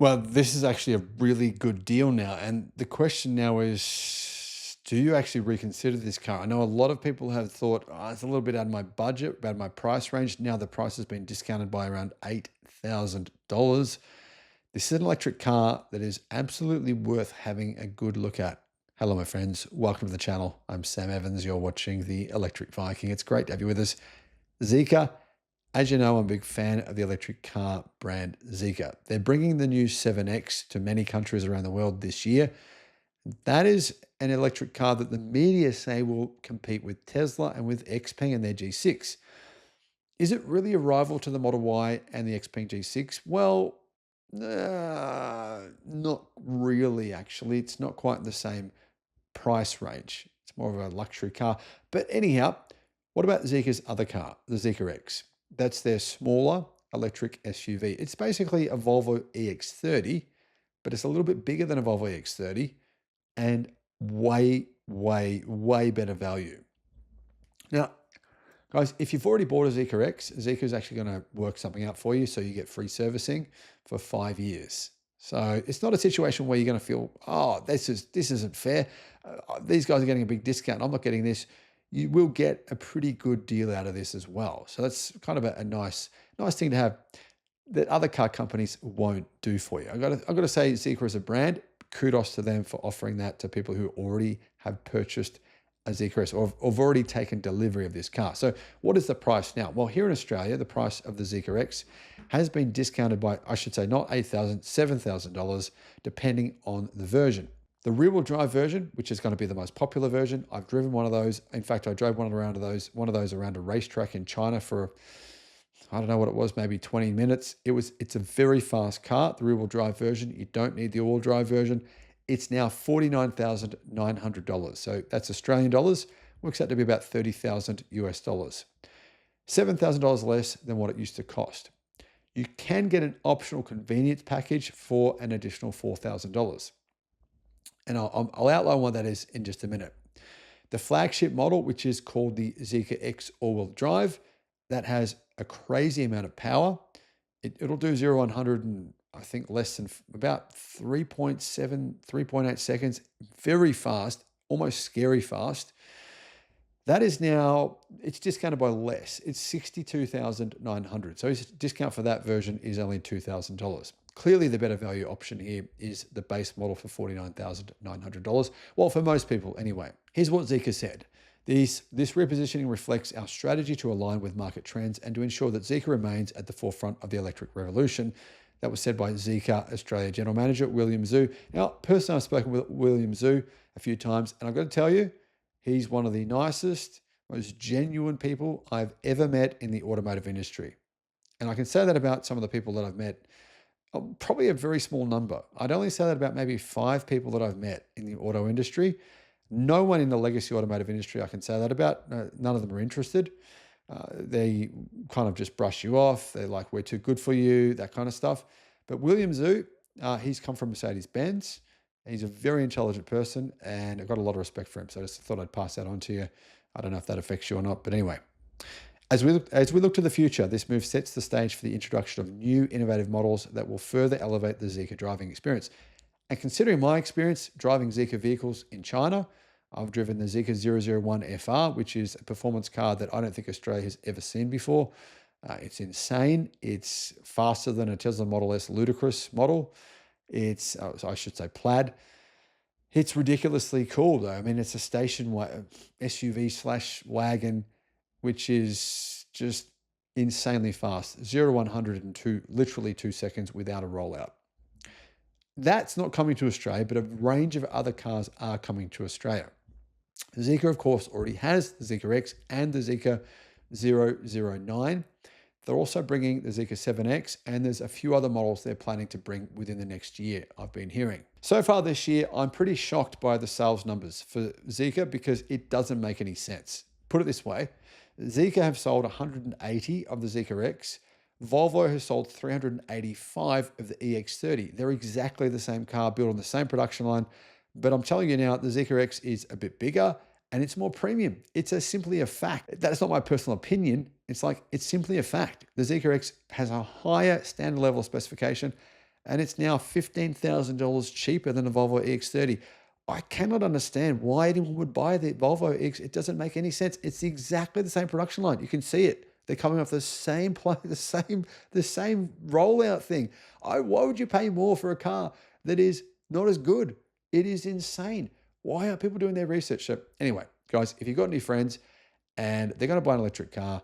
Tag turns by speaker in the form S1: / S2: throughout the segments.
S1: Well, this is actually a really good deal now. And the question now is, do you actually reconsider this car? I know a lot of people have thought, oh, it's a little bit out of my budget, out of my price range. Now the price has been discounted by around $8,000. This is an electric car that is absolutely worth having a good look at. Hello, my friends. Welcome to the channel. I'm Sam Evans. You're watching the Electric Viking. It's great to have you with us. Zeekr. As you know, I'm a big fan of the electric car brand Zeekr. They're bringing the new 7X to many countries around the world this year. That is an electric car that the media say will compete with Tesla and with XPeng and their G6. Is it really a rival to the Model Y and the XPeng G6? Well, not really, actually. It's not quite the same price range. It's more of a luxury car. But anyhow, what about Zeekr's other car, the Zeekr X? That's their smaller electric SUV. It's basically a Volvo EX30, but it's a little bit bigger than a Volvo EX30 and way better value. Now, guys, if you've already bought a Zeekr X, Zeekr is actually going to work something out for you so you get free servicing for 5 years. So it's not a situation where you're going to feel, oh, this isn't fair. These guys are getting a big discount. I'm not getting this. You will get a pretty good deal out of this as well. So that's kind of a nice thing to have that other car companies won't do for you. I've got to say, Zeekr as a brand, kudos to them for offering that to people who already have purchased a Zeekr X or have already taken delivery of this car. So what is the price now? Well, here in Australia, the price of the Zeekr X has been discounted by, I should say, not $8,000, $7,000, depending on the version. The rear-wheel drive version, which is going to be the most popular version, I've driven one of those. In fact, I drove one of those around a racetrack in China for, I don't know what it was, maybe 20 minutes. It's a very fast car, the rear-wheel drive version. You don't need the all-wheel drive version. It's now $49,900. So that's Australian dollars. Works out to be about 30,000 US dollars. $7,000 less than what it used to cost. You can get an optional convenience package for an additional $4,000. And I'll outline what that is in just a minute. The flagship model, which is called the Zeekr X all-wheel drive, that has a crazy amount of power. It'll do 0-100 in, I think, less than about 3.7, 3.8 seconds. Very fast, almost scary fast. That is now, it's discounted by less. It's $62,900. So his discount for that version is only $2,000. Clearly, the better value option here is the base model for $49,900. Well, for most people anyway. Here's what Zeekr said. This repositioning reflects our strategy to align with market trends and to ensure that Zeekr remains at the forefront of the electric revolution. That was said by Zeekr Australia General Manager William Zhu. Now, personally, I've spoken with William Zhu a few times, and I've got to tell you, he's one of the nicest, most genuine people I've ever met in the automotive industry. And I can say that about some of the people that I've met. Probably a very small number. I'd only say that about maybe 5 people that I've met in the auto industry. No one in the legacy automotive industry I can say that about. None of them are interested. They kind of just brush you off. They're like, we're too good for you, that kind of stuff. But William Zhu, he's come from Mercedes-Benz. He's a very intelligent person, and I've got a lot of respect for him. So I just thought I'd pass that on to you. I don't know if that affects you or not, but anyway. As we look to the future, this move sets the stage for the introduction of new innovative models that will further elevate the Zeekr driving experience. And considering my experience driving Zeekr vehicles in China, I've driven the Zeekr 001 FR, which is a performance car that I don't think Australia has ever seen before. It's insane. It's faster than a Tesla Model S ludicrous model. It's, I should say, plaid. It's ridiculously cool, though. I mean, it's a station SUV/wagon, which is just insanely fast. 0-100 in literally 2 seconds without a rollout. That's not coming to Australia, but a range of other cars are coming to Australia. Zeekr, of course, already has the Zeekr X and the Zeekr 009. They're also bringing the Zeekr 7X, and there's a few other models they're planning to bring within the next year, I've been hearing. So far this year, I'm pretty shocked by the sales numbers for Zeekr because it doesn't make any sense. Put it this way, Zeekr have sold 180 of the Zeekr X. Volvo has sold 385 of the EX30. They're exactly the same car built on the same production line. But I'm telling you now, the Zeekr X is a bit bigger and it's more premium. It's simply a fact. That's not my personal opinion. It's simply a fact. The Zeekr X has a higher standard level of specification and it's now $15,000 cheaper than a Volvo EX30. I cannot understand why anyone would buy the Volvo X. It doesn't make any sense. It's exactly the same production line. You can see it. They're coming off the same the same rollout thing. Why would you pay more for a car that is not as good? It is insane. Why aren't people doing their research? So anyway, guys, if you've got any friends and they're going to buy an electric car,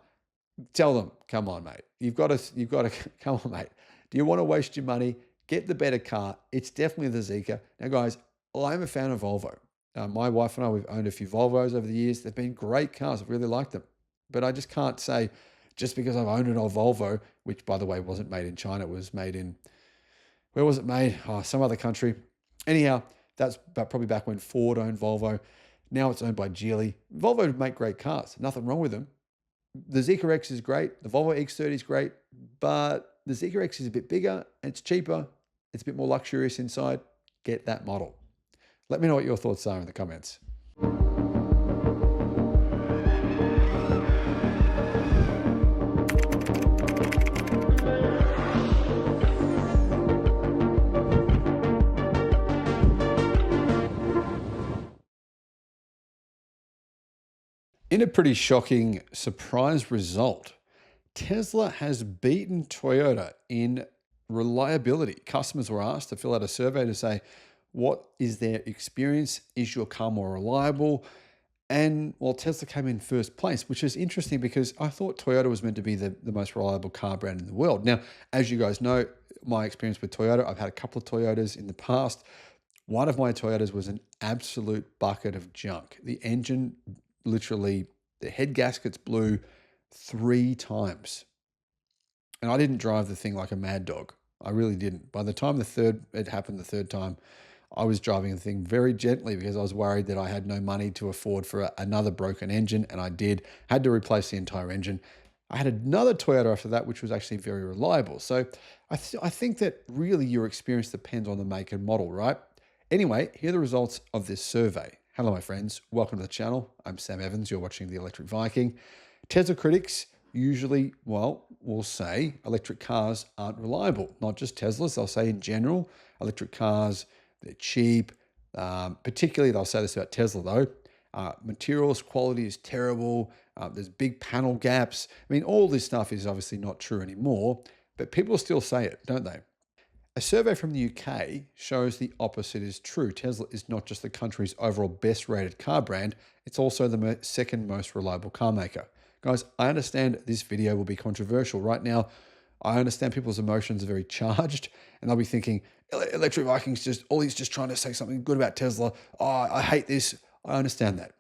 S1: tell them, come on, mate. You've got to, come on, mate. Do you want to waste your money? Get the better car. It's definitely the Zeekr. Now, guys, I'm a fan of Volvo. My wife and I, we've owned a few Volvos over the years. They've been great cars. I've really liked them. But I just can't say, just because I've owned an old Volvo, which, by the way, wasn't made in China. It was made in, where was it made? Oh, some other country. Anyhow, that's probably back when Ford owned Volvo. Now it's owned by Geely. Volvo make great cars. Nothing wrong with them. The Zeekr X is great. The Volvo X30 is great. But the Zeekr X is a bit bigger. It's cheaper. It's a bit more luxurious inside. Get that model. Let me know what your thoughts are in the comments. In a pretty shocking surprise result, Tesla has beaten Toyota in reliability. Customers were asked to fill out a survey to say, what is their experience? Is your car more reliable? And well, Tesla came in first place, which is interesting because I thought Toyota was meant to be the most reliable car brand in the world. Now, as you guys know, my experience with Toyota, I've had a couple of Toyotas in the past. One of my Toyotas was an absolute bucket of junk. The engine, literally, the head gaskets blew 3 times. And I didn't drive the thing like a mad dog. I really didn't. By the time it happened the third time, I was driving the thing very gently because I was worried that I had no money to afford for another broken engine, and I had to replace the entire engine. I had another Toyota after that, which was actually very reliable. So I think that really your experience depends on the make and model, right? Anyway, here are the results of this survey. Hello, my friends. Welcome to the channel. I'm Sam Evans. You're watching the Electric Viking. Tesla critics usually, will say electric cars aren't reliable. Not just Teslas. They'll say in general, electric cars, they're cheap. Particularly, they'll say this about Tesla, though. Materials quality is terrible. There's big panel gaps. I mean, all this stuff is obviously not true anymore, but people still say it, don't they? A survey from the UK shows the opposite is true. Tesla is not just the country's overall best rated car brand, it's also the second most reliable car maker. Guys, I understand this video will be controversial. Right now, I understand people's emotions are very charged, and they'll be thinking, Electric Viking's he's just trying to say something good about Tesla. Oh, I hate this. I understand that.